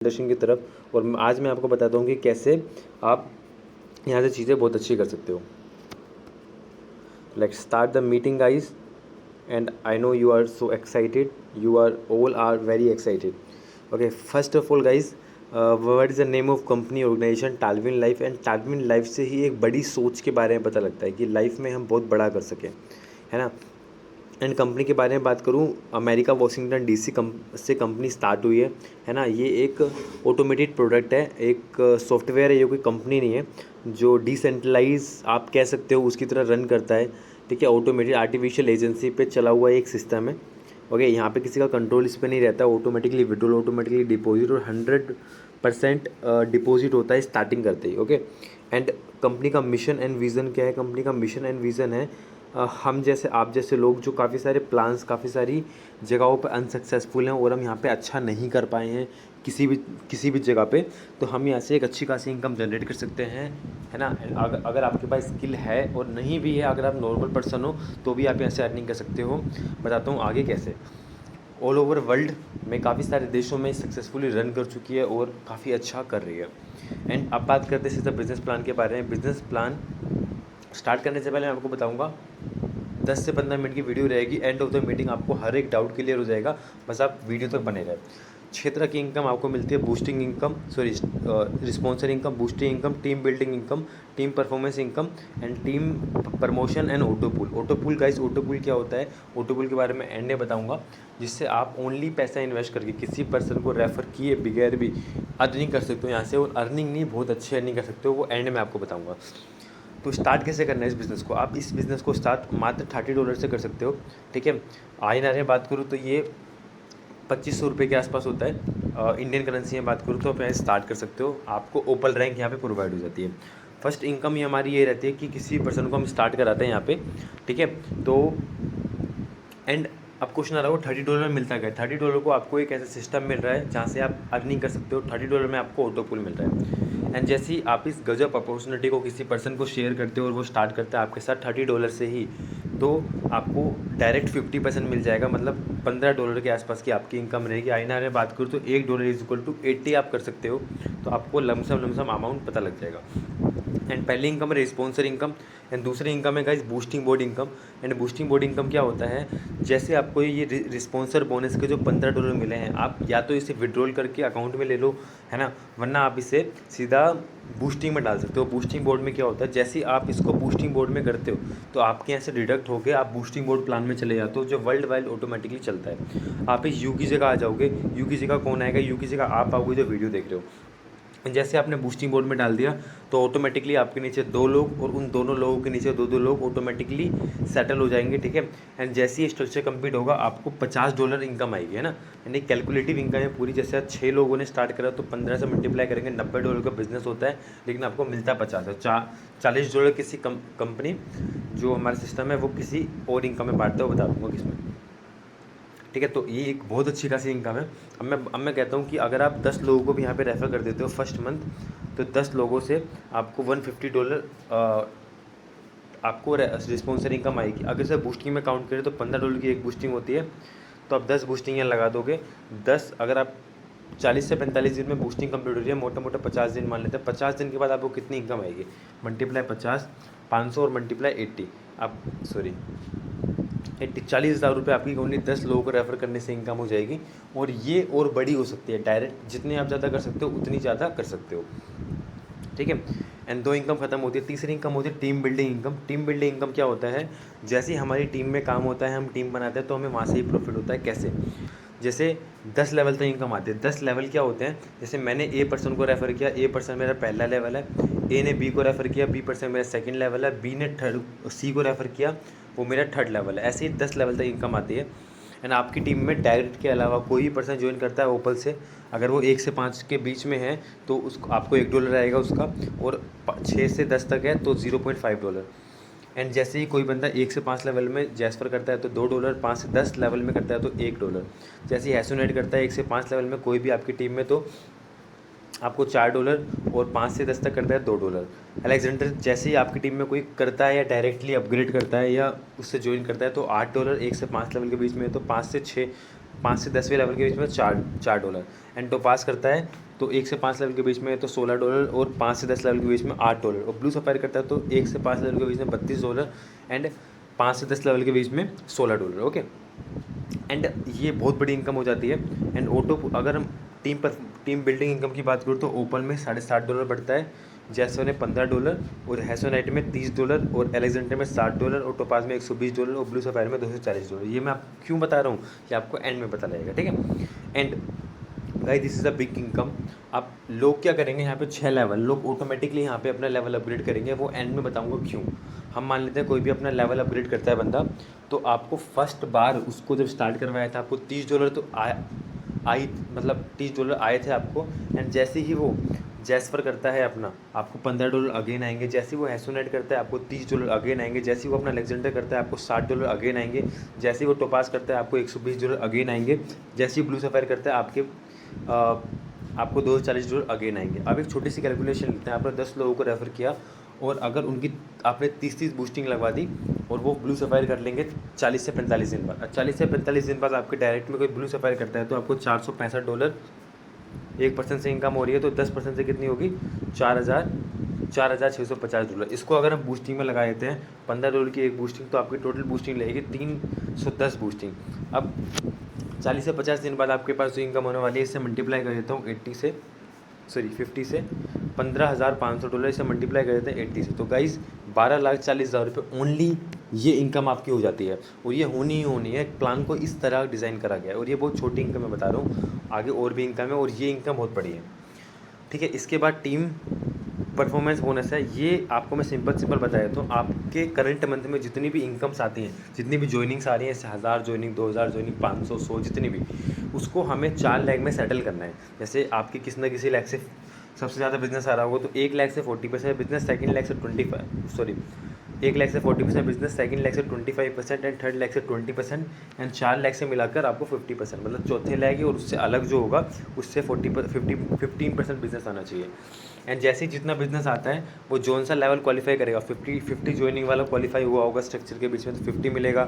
Industry की तरफ। और आज मैं आपको बताता हूँ कि कैसे आप यहाँ से चीज़ें बहुत अच्छी कर सकते हो। Let's start the meeting guys, and I know you are so excited, you are all are very excited. Okay, first of all guys, what is the name of company organisation? Talwin life. And Talwin life से ही एक बड़ी सोच के बारे में पता लगता है कि लाइफ में हम बहुत बड़ा कर सकें, है ना। एंड कंपनी के बारे में बात करूँ, अमेरिका वाशिंगटन डीसी से कंपनी स्टार्ट हुई है ना। ये एक ऑटोमेटेड प्रोडक्ट है, एक सॉफ्टवेयर है, ये कोई कंपनी नहीं है। जो डिसेंट्रलाइज आप कह सकते हो उसकी तरह रन करता है, ठीक है। ऑटोमेटेड आर्टिफिशियल एजेंसी पे चला हुआ एक सिस्टम है। ओके, यहाँ पे किसी का कंट्रोल इस पर नहीं रहता। ऑटोमेटिकली विड्रॉल, ऑटोमेटिकली डिपॉजिट, और 100% डिपॉजिट होता है स्टार्टिंग करते ही। ओके, एंड कंपनी का मिशन एंड विज़न क्या है? कंपनी का मिशन एंड विज़न है, हम जैसे आप जैसे लोग जो काफ़ी सारे प्लान्स, काफ़ी सारी जगहों पर अनसक्सेसफुल हैं और हम यहाँ पे अच्छा नहीं कर पाए हैं किसी भी जगह पे, तो हम यहाँ से एक अच्छी खासी इनकम जनरेट कर सकते हैं, है ना। अगर आपके पास स्किल है, और नहीं भी है, अगर आप नॉर्मल पर्सन हो तो भी आप यहाँ से अर्निंग कर सकते हो। बताता हूँ आगे कैसे। ऑल ओवर वर्ल्ड में काफ़ी सारे देशों में सक्सेसफुली रन कर चुकी है और काफ़ी अच्छा कर रही है। एंड अब बात करते हैं सीधा बिजनेस प्लान के बारे में। बिजनेस प्लान स्टार्ट करने से पहले मैं आपको बताऊंगा, 10 से 15 मिनट की वीडियो रहेगी। एंड ऑफ द मीटिंग आपको हर एक डाउट क्लियर हो जाएगा, बस आप वीडियो तक बने रहे। 6 तरह की इनकम आपको मिलती है: boosting income, sorry sponsor income, boosting income, team building income, team performance income, and team promotion and autopool. Autopool guys, autopool क्या होता है? ऑटोपूल के बारे में एंड में बताऊंगा, जिससे आप ओनली पैसा इन्वेस्ट करके किसी पर्सन को रेफर किए बगैर भी अर्निंग कर सकते हो यहाँ से। और अर्निंग नहीं, बहुत अच्छी अर्निंग कर सकते हो, वो एंड में आपको बताऊँगा। तो स्टार्ट कैसे करना है इस बिज़नेस को? आप इस बिज़नेस को स्टार्ट मात्र $30 से कर सकते हो, ठीक है। INR में बात करूँ तो ये 2500 रुपये के आसपास होता है। इंडियन करेंसी में बात करूँ तो आप यहाँ स्टार्ट कर सकते हो। आपको ओपन रैंक यहाँ पे प्रोवाइड हो जाती है। फर्स्ट इनकम ही हमारी ये रहती है कि किसी पर्सन को हम स्टार्ट कराते हैं यहाँ पे, ठीक है। तो एंड अब क्वेश्चन आ रहा है वो $30 में मिलता है। $30 को आपको एक ऐसा सिस्टम मिल रहा है जहाँ से आप अर्निंग कर सकते हो। $30 में आपको ऑटोपूल मिल रहा है। एंड जैसे ही आप इस गजब अपॉर्चुनिटी को किसी पर्सन को शेयर करते हो और वो स्टार्ट करता है आपके साथ $30 से ही, तो आपको डायरेक्ट 50% मिल जाएगा, मतलब $15 के आसपास की आपकी इनकम रहेगी। INR में बात करूँ तो $1 = 80 आप कर सकते हो, तो आपको लमसम अमाउंट पता लग जाएगा। एंड पहली इनकम है रिस्पॉन्सर इनकम, एंड दूसरी इनकम है guys boosting board income. And boosting board income क्या होता है? जैसे आपको ये रिस्पॉन्सर बोनस के जो $15 मिले हैं, आप या तो इसे विड्रॉल करके अकाउंट में ले लो, है ना, वरना आप इसे सीधा बूस्टिंग में डाल सकते हो। बूस्टिंग बोर्ड में क्या होता है? जैसे आप इसको बूस्टिंग बोर्ड में करते हो तो आपके यहाँ से डिडक्ट होकर आप बूस्टिंग बोर्ड प्लान में चले जाते हो, जो वर्ल्ड वाइड ऑटोमेटिकली चलता है। आप इस यू की जगह आ जाओगे। यू की जगह कौन आएगा? यू की जगह आप आओगे जो वीडियो देख रहे हो। जैसे आपने बूस्टिंग बोर्ड में डाल दिया तो ऑटोमेटिकली आपके नीचे 2 लोग, और उन दोनों लोगों के नीचे 2-2 लोग ऑटोमेटिकली सेटल हो जाएंगे, ठीक है। एंड जैसे ही स्ट्रक्चर कंप्लीट होगा आपको $50 इनकम आएगी, है ना। यानी कैलकुलेटिव इनकम है पूरी। जैसे आज 6 लोगों ने स्टार्ट करा तो 15 से मल्टीप्लाई करेंगे, $90 का बिजनेस होता है, लेकिन आपको मिलता 50 है। $40 किसी कंपनी जो हमारा सिस्टम है वो किसी और इनकम में बांटता है, वो बता दूँगा किसमें, ठीक है। तो ये एक बहुत अच्छी खासी इनकम है। अब मैं कहता हूँ कि अगर आप 10 लोगों को भी यहाँ पे रेफ़र कर देते हो फर्स्ट मंथ, तो 10 लोगों से आपको $150 आपको रिस्पॉन्सर इनकम आएगी। अगर सर बूस्टिंग में काउंट करें तो $15 की एक बूस्टिंग होती है, तो आप 10 बूस्टिंग यहाँ लगा दोगे। 10 अगर आप 40 से 45 दिन में बूस्टिंग कंप्लीट हो रही है, मोटा 50 दिन मान लेते हैं। 50 दिन के बाद आपको कितनी इनकम आएगी? मल्टीप्लाई 50, 500 और मल्टीप्लाई 80, आप सॉरी 40,000 रुपये आपकी ओनली 10 लोगों को रेफ़र करने से इनकम हो जाएगी। और ये और बड़ी हो सकती है, डायरेक्ट जितने आप ज़्यादा कर सकते हो उतनी ज़्यादा कर सकते हो, ठीक है। एंड 2 इनकम खत्म होती है। तीसरी इनकम होती है team building income. Team building income क्या होता है? जैसे ही हमारी टीम में काम होता है, हम टीम बनाते हैं, तो हमें वहाँ से ही प्रॉफिट होता है। कैसे? जैसे 10 लेवल तक इनकम आती है। 10 लेवल क्या होते हैं? जैसे मैंने ए पर्सन को रेफ़र किया, ए पर्सन मेरा पहला लेवल है। ए ने बी को रेफ़र किया, बी पर्सन मेरा सेकंड लेवल है। बी ने सी को रेफ़र किया, वो मेरा थर्ड लेवल है। ऐसे ही 10 लेवल तक इनकम आती है। एंड आपकी टीम में डायरेक्ट के अलावा कोई भी पर्सन ज्वाइन करता है ओपन से, अगर वो 1 से 5 के बीच में है तो उसको आपको $1 आएगा उसका, और 6 से 10 तक है तो $0.5। एंड जैसे ही कोई बंदा 1 से 5 लेवल में जैस्पर करता है तो $2, 5 से 10 लेवल में करता है तो $1। जैसे ही हैसोनेट करता है 1 से 5 लेवल में कोई भी आपकी टीम में, तो आपको $4, और 5 से 10 तक करता है $2। अलेक्जेंडर जैसे ही आपकी टीम में कोई करता है या डायरेक्टली अपग्रेड करता है या उससे ज्वाइन करता है तो $8, 1 से 5 लेवल के बीच में, तो 5 से 10वें लेवल के बीच में $4। एंड टोपास करता है तो 1 से 5 लेवल के बीच में तो $16 और 5 से 10 लेवल के बीच में $8, और ब्लू सफ़ायर करता है तो 1 से 5 लेवल के बीच में $32 एंड 5 से 10 लेवल के बीच में $16। ओके, एंड ये बहुत बड़ी इनकम हो जाती है। एंड ऑटो अगर हम टीम बिल्डिंग इनकम की बात करूँ तो ओपन में $60 बढ़ता है, जैसो ने $15 और हैसोनाइट में $30 और एलेक्जेंडर में $60 और टोपाज में $120 और ब्लू सफ़ायर में $240। ये मैं आप क्यों बता रहा हूँ कि आपको एंड में पता लगेगा, ठीक है। And guys this is a big income. आप लोग क्या करेंगे, यहाँ पे 6 लेवल लोग ऑटोमेटिकली यहाँ पे अपना लेवल अपग्रेड करेंगे, वो एंड में बताऊँगा क्यों। हम मान लेते हैं कोई भी अपना लेवल अपग्रेड करता है बंदा, तो आपको फर्स्ट बार उसको जब स्टार्ट करवाया था आपको $30 तो आई मतलब $30 आए थे आपको। एंड जैसे ही वो जैस्पर करता है अपना, आपको $15 अगेन आएंगे। जैसे ही वो हैसोनेट करता है आपको $30 अगेन आएंगे। जैसे ही वो अपना अलेक्जेंडर करता है आपको $60 अगेन आएंगे। जैसे ही वो टोपास करता है आपको $120 अगेन आएंगे। जैसे ही ब्लू सफ़ायर करता है आपको $240 अगेन आएंगे। अब एक छोटी सी कैलकुलेशन लेते हैं, आपने 10 लोगों को रेफ़र किया और अगर उनकी आपने 30 बूस्टिंग लगवा दी और वो ब्लू सफ़ायर कर लेंगे 40 से 45 दिन बाद। 40 से 45 दिन बाद आपके डायरेक्ट में कोई ब्लू सफ़ायर करता है तो आपको $465 1% से इनकम हो रही है, तो 10% से कितनी होगी, $4,650। इसको अगर हम बूस्टिंग में लगा देते हैं $15 की एक बूस्टिंग, तो आपकी टोटल बूस्टिंग लगेगी 310 बूस्टिंग। अब 40 से 50 दिन बाद आपके पास जो इनकम होने वाली है, इससे मल्टीप्लाई कर देता हूँ 50 से $15,500, इसे मल्टीप्लाई कर देते हैं 80 से, तो गाइज़ 12,40,000 रुपये ओनली ये इनकम आपकी हो जाती है। और ये होनी ही होनी है, प्लान को इस तरह डिज़ाइन करा गया है। और ये बहुत छोटी इनकम मैं बता रहा हूँ, आगे और भी इनकम है और ये इनकम बहुत बड़ी है, ठीक है। इसके बाद टीम परफॉर्मेंस बोनस है। ये आपको मैं सिंपल बताया तो आपके करंट मंथ में जितनी भी इनकम्स आती हैं, जितनी भी ज्वाइनिंग्स आ रही हैं, जैसे 1000 ज्वाइनिंग, 2000 ज्वाइनिंग, 500, 100, जितनी भी, उसको हमें 4 लाख में सेटल करना है। जैसे आपके किसी न किसी लाख से सबसे ज़्यादा बिजनेस आ रहा होगा तो 1 लाख से 40% बिजनेस, सेकंड लाख से 1 लाख से 40% बिजनेस, सेकंड लाख से 25% एंड थर्ड लाख से 20% एंड 4 लाख से मिलाकर आपको 50%, मतलब चौथे लाख और उससे अलग जो होगा उससे 15% बिजनेस आना चाहिए। एंड जैसे ही जितना बिजनेस आता है वो जोन सा लेवल क्वालिफाई करेगा, 50 ज्वाइनिंग वाला क्वालिफाई हुआ होगा स्ट्रक्चर के बीच में तो $50 मिलेगा,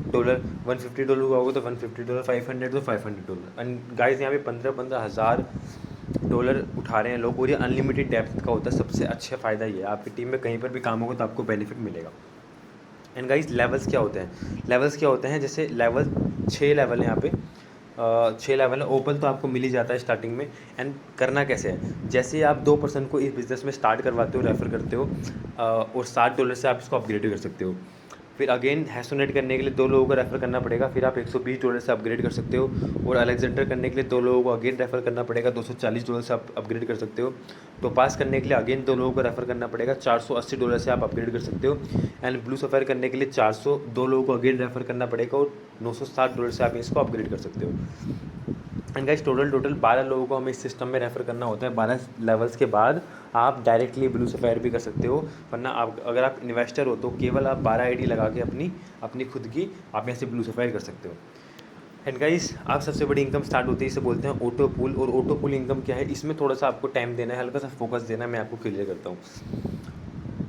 $150 हुआ होगा तो $150, $500 तो $500। एंड गाइस यहाँ पे 15,000 डॉलर उठा रहे हैं लोग, और ये अनलिमिटेड डेप्थ का होता है। सबसे अच्छा फ़ायदा ये है, आपकी टीम में कहीं पर भी काम होगा तो आपको बेनिफिट मिलेगा। एंड गाइस लेवल्स क्या होते हैं, जैसे लेवल 6 लेवल है यहाँ पे, 6 लेवल है। ओपन तो आपको मिल ही जाता है स्टार्टिंग में। एंड करना कैसे है, जैसे आप 2 पर्सन को इस बिज़नेस में स्टार्ट करवाते हो, रेफ़र करते हो, और $60 से आप इसको अपग्रेड कर सकते हो। फिर अगेन हैसोनेट करने के लिए 2 लोगों को रेफ़र करना पड़ेगा, फिर आप $120 से अपग्रेड कर सकते हो। और अलेक्जेंडर करने के लिए 2 लोगों को अगेन रेफ़र करना पड़ेगा, $240 से आप अपग्रेड कर सकते हो। तो पास करने के लिए अगेन 2 लोगों को रेफ़र करना पड़ेगा, $480 से आप अपग्रेड कर सकते हो। एंड ब्लू सफ़ायर करने के लिए 2 लोगों को अगेन रेफ़र करना पड़ेगा और $960 से आप इसको अपग्रेड कर सकते हो। एंड गाइस टोटल 12 लोगों को हमें इस सिस्टम में रेफ़र करना होता है। 12 लेवल्स के बाद आप डायरेक्टली ब्लू सफ़ायर भी कर सकते हो, वरना आप अगर आप इन्वेस्टर हो तो केवल आप 12 आईडी लगा के अपनी खुद की आप यहाँ से ब्लू सफ़ायर कर सकते हो। एंड गाइस आप सबसे बड़ी इनकम स्टार्ट होती है, इसे बोलते हैं ऑटो पूल। और ऑटो पूल इनकम क्या है, इसमें थोड़ा सा आपको टाइम देना है, हल्का सा फोकस देना है, मैं आपको क्लियर करता हूँ।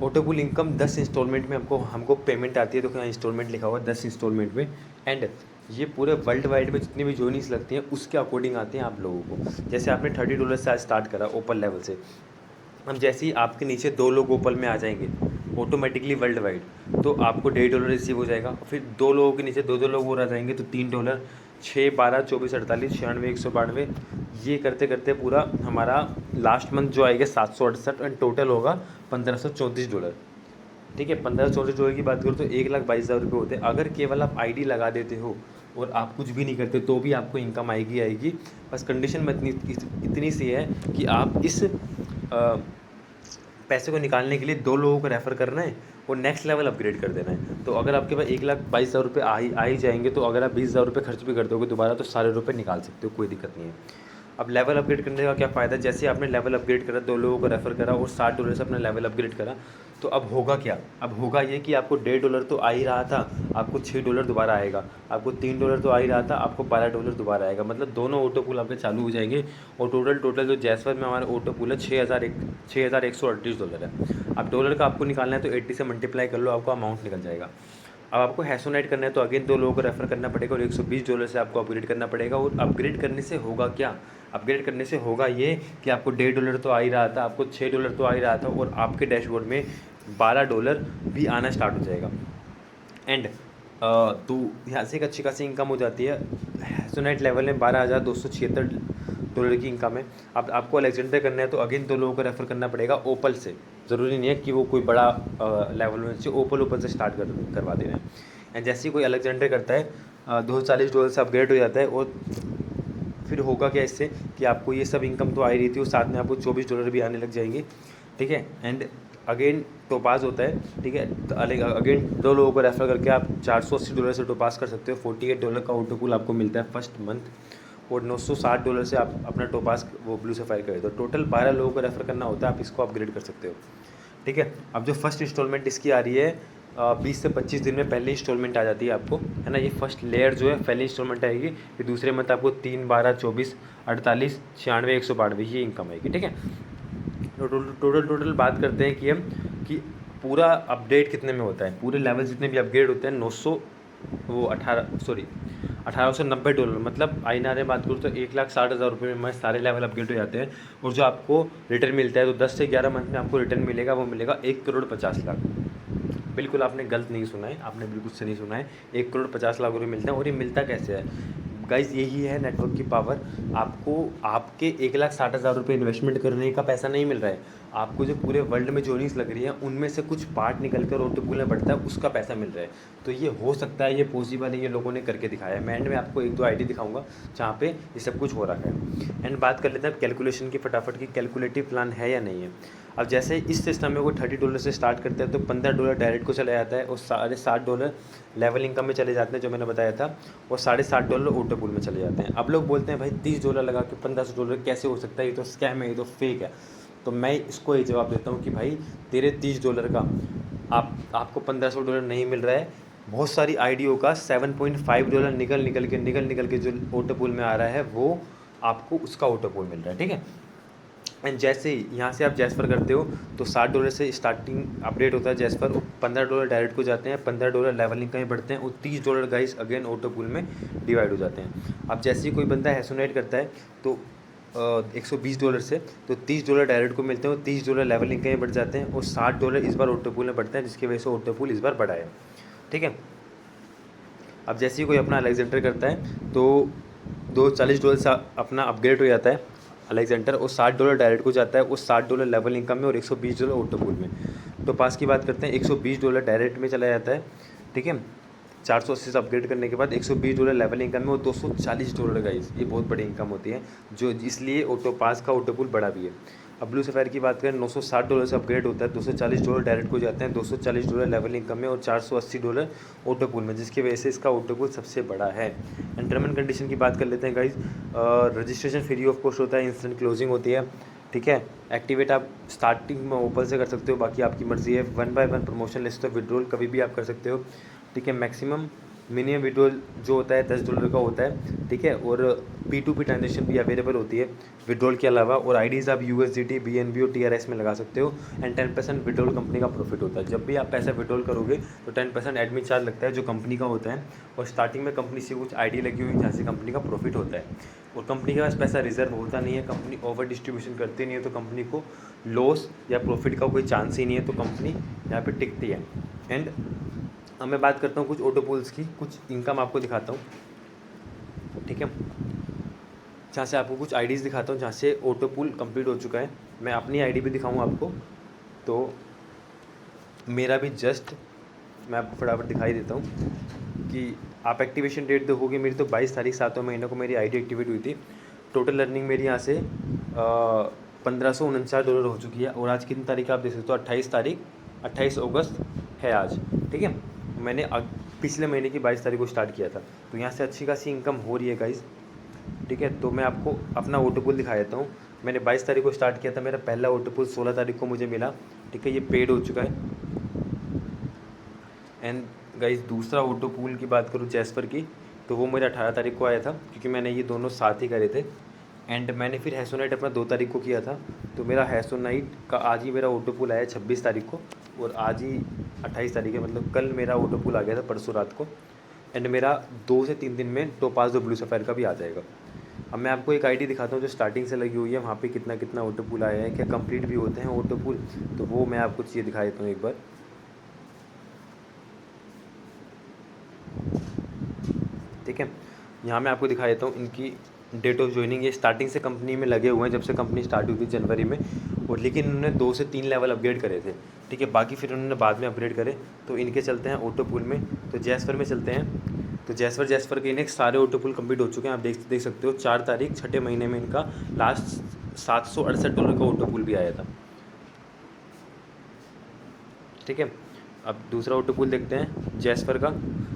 ऑटो पूल इनकम 10 इंस्टॉलमेंट में हमको पेमेंट आती है, तो क्या इंस्टॉलमेंट लिखा हुआ है 10 इंस्टॉलमेंट में। एंड ये पूरे वर्ल्ड वाइड में जितनी भी जॉइनिंग्स लगती हैं उसके अकॉर्डिंग आती हैं आप लोगों को। जैसे आपने $30 से स्टार्ट करा ओपन लेवल से, अब जैसे ही आपके नीचे 2 लोग ओपन में आ जाएंगे ऑटोमेटिकली वर्ल्ड वाइड, तो आपको $1.5 रिसीव हो जाएगा। फिर 2 लोगों के नीचे 2 लोग और आ जाएंगे तो $3, 6, 12, 24, 48, 96, 192, ये करते करते पूरा हमारा लास्ट मंथ जो आएगा 768 एंड टोटल होगा $1,534। ठीक है, $1,534 की बात करूँ तो 1,22,000 रुपये होते हैं। अगर केवल आप आईडी लगा देते हो और आप कुछ भी नहीं करते तो भी आपको इनकम आएगी। बस कंडीशन में इतनी सी है कि आप इस पैसे को निकालने के लिए 2 लोगों को रेफ़र करना है और नेक्स्ट लेवल अपग्रेड कर देना है। तो अगर आपके पास 1,22,000 रुपये आ ही जाएंगे, तो अगर आप 20,000 रुपये खर्च भी कर दोगे दोबारा तो सारे रुपये निकाल सकते हो, कोई दिक्कत नहीं है। अब लेवल अपग्रेड करने का क्या फ़ायदा, जैसे आपने लेवल अपग्रेड करा, 2 लोगों को रेफ़र करा और $60 से अपना लेवल अपग्रेड करा, तो अब होगा क्या, अब होगा ये कि आपको $1.5 तो आ ही रहा था, आपको $6 दोबारा आएगा, आपको $3 तो आ ही रहा था, आपको $12 दोबारा आएगा। मतलब दोनों ऑटो पूल आपके चालू हो जाएंगे। और टोटल जो जैसवर में हमारा ऑटो पूल है $6,138 है। अब डॉलर का आपको निकालना है तो 80 से मल्टीप्लाई कर लो, आपको अमाउंट निकल जाएगा। अब आपको हैसोनाइट करना है तो अगेन 2 लोगों को रेफ़र करना पड़ेगा और $120 से आपको अपग्रेड करना पड़ेगा। और अपग्रेड करने से होगा क्या, अपग्रेड करने से होगा ये कि आपको $1.5 तो आ ही रहा था, आपको $6 तो आ ही रहा था, और आपके डैशबोर्ड में $12 भी आना स्टार्ट हो जाएगा। एंड तो यहाँ से एक अच्छी खासी इनकम हो जाती है। हैसोनाइट लेवल में $12,276 की इनकम है। अब आपको अलेक्जेंडर करना है तो अगेन 2 लोगों को रेफ़र करना पड़ेगा ओपल से। ज़रूरी नहीं है कि वो कोई बड़ा लेवल में चाहिए, ओपल से स्टार्ट करवा देना है। एंड जैसे ही कोई अलेक्जेंडर करता है $240 से अपग्रेड हो जाता है, और फिर होगा क्या इससे कि आपको ये सब इनकम तो आ ही रही थी और साथ में आपको $24 भी आने लग जाएंगे, ठीक है। एंड अगेन टोपाज होता है, ठीक है। तो अगेन 2 लोगों को रेफर करके आप $480 से टोपाज कर सकते हो। $48 का ऑटोकूल आपको मिलता है फर्स्ट मंथ, और $960 से आप अपना टोपाज वो ब्लू सफायर कर दो। टोटल 12 लोगों को रेफर करना होता है, आप इसको अपग्रेड कर सकते हो, ठीक है। अब जो फर्स्ट इंस्टॉलमेंट इसकी आ रही है 20 से 25 दिन में पहले इंस्टॉलमेंट आ जाती है आपको, है ना। ये फर्स्ट लेयर जो है पहले इंस्टॉलमेंट आएगी, फिर दूसरे मंथ आपको 3, 12, 24, 48, 96, 192 ये इनकम आएगी, ठीक है। टोटल बात करते हैं कि हम कि पूरा अपडेट कितने में होता है। पूरे लेवल जितने भी अपग्रेड होते हैं 1890 $, मतलब INR में बात करूँ तो 1,60,000 रुपये में सारे लेवल अपग्रेड हो जाते हैं। और जो आपको रिटर्न मिलता है तो 10 से 11 मंथ में आपको रिटर्न मिलेगा, वो मिलेगा 1,50,00,000। बिल्कुल आपने गलत नहीं सुना है, आपने बिल्कुल सही नहीं सुना है। 1,50,00,000 रुपये मिलते हैं। और ये मिलता कैसे है गाइज, यही है नेटवर्क की पावर। आपको आपके 1,60,000 रुपये इन्वेस्टमेंट करने का पैसा नहीं मिल रहा है, आपको जो पूरे वर्ल्ड में जो न्यूज़ लग रही है उनमें से कुछ पार्ट निकल कर ऑटोपूल में बढ़ता है, उसका पैसा मिल रहा है। तो ये हो सकता है, ये पॉसिबल है, ये लोगों ने करके दिखाया है। मैं एंड में आपको 1-2 आईडी दिखाऊंगा जहाँ पे ये सब कुछ हो रखा है। एंड बात कर लेते हैं कैलकुलेशन की फटाफट की, कैलकुलेटिव प्लान है या नहीं है। अब जैसे इस सिस्टम में कोई $30 से स्टार्ट करता है तो $15 डायरेक्ट को चला जाता है, और $60 लेवल इनकम में चले जाते हैं जो मैंने बताया था, और $60 ऑटोपूल में चले जाते हैं। अब लोग बोलते हैं भाई $30 लगा के $1500 कैसे हो सकता है, ये तो स्कैम है, ये तो फेक है। तो मैं इसको ये जवाब देता हूँ कि भाई तेरे $30 का आपको $1500 नहीं मिल रहा है। बहुत सारी आईडियो का $7.5 निकल के जो ऑटोपूल में आ रहा है वो आपको उसका ऑटोपूल मिल रहा है, ठीक है। एंड जैसे ही यहाँ से आप जैसपर करते हो तो $60 से स्टार्टिंग अपडेट होता है जैसपर, और $15 डायरेक्ट को जाते हैं, $15 लेवलिंग का ही बढ़ते हैं, और $30 गाइस अगेन ऑटोपूल में डिवाइड हो जाते हैं। अब जैसे ही कोई बंदा हैसोनाइट करता है तो $120 से तो $30 डायरेक्ट को मिलते हैं, और $30 लेवलिंग का ही बढ़ जाते हैं, और $60 इस बार ऑटोपूल में बढ़ते हैं, जिसकी वजह से ऑटोपूल इस बार बढ़ा है, ठीक है। अब जैसे ही कोई अपना अलेक्जेंडर करता है तो $240 से अपना अपग्रेड हो जाता है अलेक्जेंडर, और $60 डायरेक्ट को जाता है, उस $60 लेवल इनकम में, और $120 ऑटोपूल में। तो पास की बात करते हैं, $120 डायरेक्ट में चला जाता है, ठीक है। 480 से अपग्रेड करने के बाद $120 लेवल इनकम में, और $240 गाइस, ये बहुत बड़ी इनकम होती है, जो इसलिए ऑटो पास का ऑटोपूल बड़ा भी है। अब ब्लू सफायर की बात करें, $960 से अपग्रेड होता है, $240 डायरेक्ट को जाते हैं, $240 लेवल इनकम में, और $480 ऑटोपूल में, जिसकी वजह से इसका ऑटोपूल सबसे बड़ा है। एंड टर्म एंड कंडीशन की बात कर लेते हैं guys. Registration free of cost होता है, इंस्टेंट क्लोजिंग होती है, ठीक है। एक्टिवेट आप स्टार्टिंग में ओपन से कर सकते हो, बाकी आपकी मर्जी है। 1 by 1 promotion list of withdrawal कभी भी आप कर सकते हो, ठीक है। मैक्सिमम मिनिमम विड्रॉल जो होता है $10 का होता है, ठीक है। और P2P ट्रांजेक्शन भी अवेलेबल होती है विड्रॉल के अलावा, और आईडीज़ आप USDT, BNB और TRS में लगा सकते हो। एंड 10% विड्रॉल कंपनी का प्रॉफिट होता है। जब भी आप पैसा विड्रॉल करोगे तो 10% एडमिन चार्ज लगता है जो कंपनी का होता है, और स्टार्टिंग में कंपनी से कुछ आईडी लगी हुई जहाँ से कंपनी का प्रॉफिट होता है, और कंपनी के पास पैसा रिजर्व होता नहीं है, कंपनी ओवर डिस्ट्रीब्यूशन करती नहीं है, तो कंपनी को लॉस या प्रॉफिट का कोई चांस ही नहीं है, तो कंपनी यहाँ पर टिकती है। एंड अब मैं बात करता हूँ कुछ ऑटोपूल्स की, कुछ इनकम आपको दिखाता हूँ, ठीक है। जहाँ से आपको कुछ आईडीज़ दिखाता हूँ जहाँ से ऑटोपूल कंप्लीट हो चुका है। मैं अपनी आईडी भी दिखाऊँ आपको, तो मेरा भी जस्ट मैं आपको फटाफट दिखाई देता हूँ कि आप एक्टिवेशन डेट देखोगे मेरी, तो 22 तारीख 7वें महीने को मेरी आईडी एक्टिवेट हुई थी। टोटल अर्निंग मेरी यहाँ से $1,549 हो चुकी है। और आज कितनी तारीख आप देख सकते हो, 28 अगस्त है आज, ठीक है। मैंने पिछले महीने की 22 तारीख को स्टार्ट किया था, तो यहाँ से अच्छी खासी इनकम हो रही है गाइज़, ठीक है। तो मैं आपको अपना ऑटोपूल दिखा देता हूँ। मैंने 22 तारीख को स्टार्ट किया था, मेरा पहला ऑटोपूल 16 तारीख को मुझे मिला, ठीक है। ये पेड हो चुका है। एंड गाइज़ दूसरा ऑटोपूल की बात करूँ जैसपर की, तो वो मेरा 18 तारीख को आया था, क्योंकि मैंने ये दोनों साथ ही करे थे। एंड मैंने फिर हैसोनाइट अपना 2 तारीख को किया था, तो मेरा हैसोनाइट का आज ही मेरा ऑटोपूल आया 26 तारीख को, और आज ही 28 तारीख है, मतलब कल मेरा ऑटोपूल आ गया था, परसों रात को। एंड मेरा 2 से 3 दिन में टोपाज ब्लू सफायर का भी आ जाएगा। अब मैं आपको एक आईडी दिखाता हूँ जो स्टार्टिंग से लगी हुई है, वहाँ पे कितना कितना ऑटो पुल आया है, क्या कंप्लीट भी होते हैं ऑटो पुल, तो वो मैं आपको चीज़ दिखा देता हूँ एक बार। ठीक है, यहाँ मैं आपको दिखा देता हूँ इनकी डेट ऑफ ज्वाइनिंग। ये स्टार्टिंग से कंपनी में लगे हुए हैं, जब से कंपनी स्टार्ट हुई थी जनवरी में, और लेकिन उन्होंने 2 से 3 लेवल अपग्रेड करे थे। ठीक है, बाकी फिर उन्होंने बाद में अपग्रेड करे। तो इनके चलते हैं ऑटो पुल में, तो जैसफर में चलते हैं। तो जैसफर के इन्हें सारे ऑटो पुल कंप्लीट हो चुके हैं। आप देख सकते हो 4 तारीख 6ठे महीने में इनका लास्ट $768 का ऑटो पुल भी आया था। ठीक है, अब दूसरा ऑटो पुल देखते हैं जैसफर का।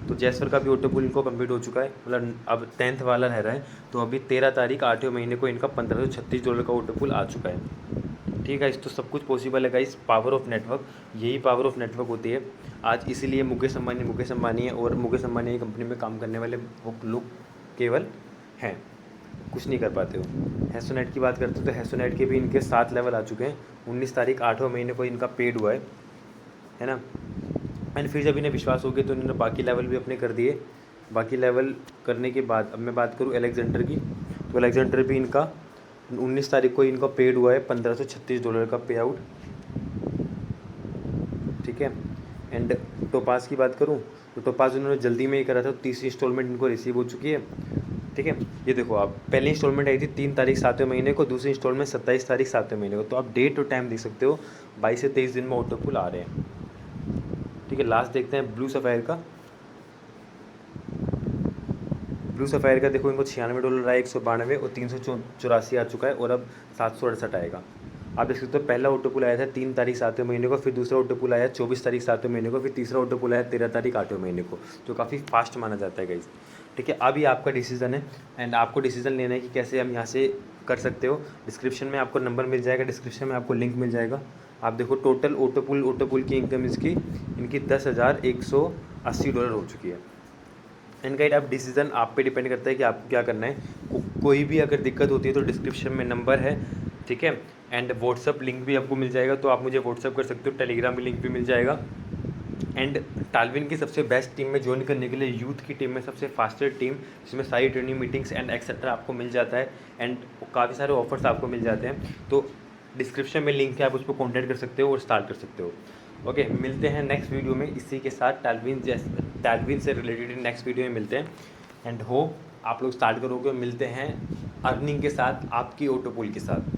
तो जैसफर का भी ऑटो पुल इनको कंप्लीट हो चुका है, मतलब अब 10th वाला रह रहा है। तो अभी 13 तारीख 8वें महीने को इनका $1536 का ऑटो पुल आ चुका है। ठीक है, इस तो सब कुछ पॉसिबल है गाइस, पावर ऑफ नेटवर्क। यही पावर ऑफ नेटवर्क होती है आज, इसीलिए मुकेश अंबानी है, और मुकेश अंबानी की कंपनी में काम करने वाले वो लोग केवल हैं, कुछ नहीं कर पाते हो। हैसोनेट की बात करते हो तो हैसोनेट के भी इनके 7 लेवल आ चुके हैं। 19 तारीख 8वें महीने को इनका पेड हुआ है ना। एंड फिर जब इन्हें विश्वास हो गया तो इन्होंने बाकी लेवल भी अपने कर दिए। बाकी लेवल करने के बाद अब मैं बात करूँ अलेक्जेंडर की, तो अलेक्जेंडर भी इनका 19 तारीख को इनका पेड हुआ है $1536 का पे आउट। ठीक है, एंड टोपास की बात करूँ तो टोपास उन्होंने जल्दी में ही करा था, तो तीसरी इंस्टॉलमेंट इनको रिसीव हो चुकी है। ठीक है, ये देखो आप, पहली इंस्टॉलमेंट आई थी 3 तारीख 7वें महीने को, दूसरी इंस्टॉलमेंट 27 तारीख 7वें महीने को। तो आप डेट और टाइम देख सकते हो, 22 से 23 दिन में ऑटो पुल आ रहे हैं। ठीक है, लास्ट देखते हैं ब्लू सफ़ायर का। ब्लू सफ़ायर का देखो, इनको $96 आया, 192, और 384 आ चुका है, और अब 768 आएगा। आप देख सकते हो पहला ऑटो पुल आया था 3 तारीख 7वें महीने को, फिर दूसरा ऑटो पुल आया 24 तारीख 7वें महीने को, फिर तीसरा ऑटो पुल आया 13 तारीख 8वें महीने को, जो काफ़ी फास्ट माना जाता है गाइस। ठीक है, अब ये आपका डिसीजन है, एंड आपको डिसीजन लेना है कि कैसे हम यहाँ से कर सकते हो। डिस्क्रिप्शन में आपको नंबर मिल जाएगा, डिस्क्रिप्शन में आपको लिंक मिल जाएगा। आप देखो टोटल ऑटो पुल की इनकम इनकी $10,180 हो चुकी है। एंड गाइड, अब डिसीज़न आप पे डिपेंड करता है कि आपको क्या करना है। कोई भी अगर दिक्कत होती है तो डिस्क्रिप्शन में नंबर है। ठीक है, एंड व्हाट्सअप लिंक भी आपको मिल जाएगा, तो आप मुझे व्हाट्सअप कर सकते हो। टेलीग्राम में लिंक भी मिल जाएगा। एंड टालविन की सबसे बेस्ट टीम में ज्वाइन करने के लिए, यूथ की टीम में सबसे फास्टेस्ट टीम, जिसमें सारी ट्रेनिंग मीटिंग्स एंड एक्सेट्रा आपको मिल जाता है, एंड काफ़ी सारे ऑफर्स आपको मिल जाते हैं। तो डिस्क्रिप्शन में लिंक है, आप उस पर कॉन्टैक्ट कर सकते हो और स्टार्ट कर सकते हो। ओके, मिलते हैं नेक्स्ट वीडियो में। इसी के साथ टालविन से रिलेटेड नेक्स्ट वीडियो में मिलते हैं। एंड होप आप लोग स्टार्ट करोगे। मिलते हैं अर्निंग के साथ, आपकी ऑटो पुल के साथ।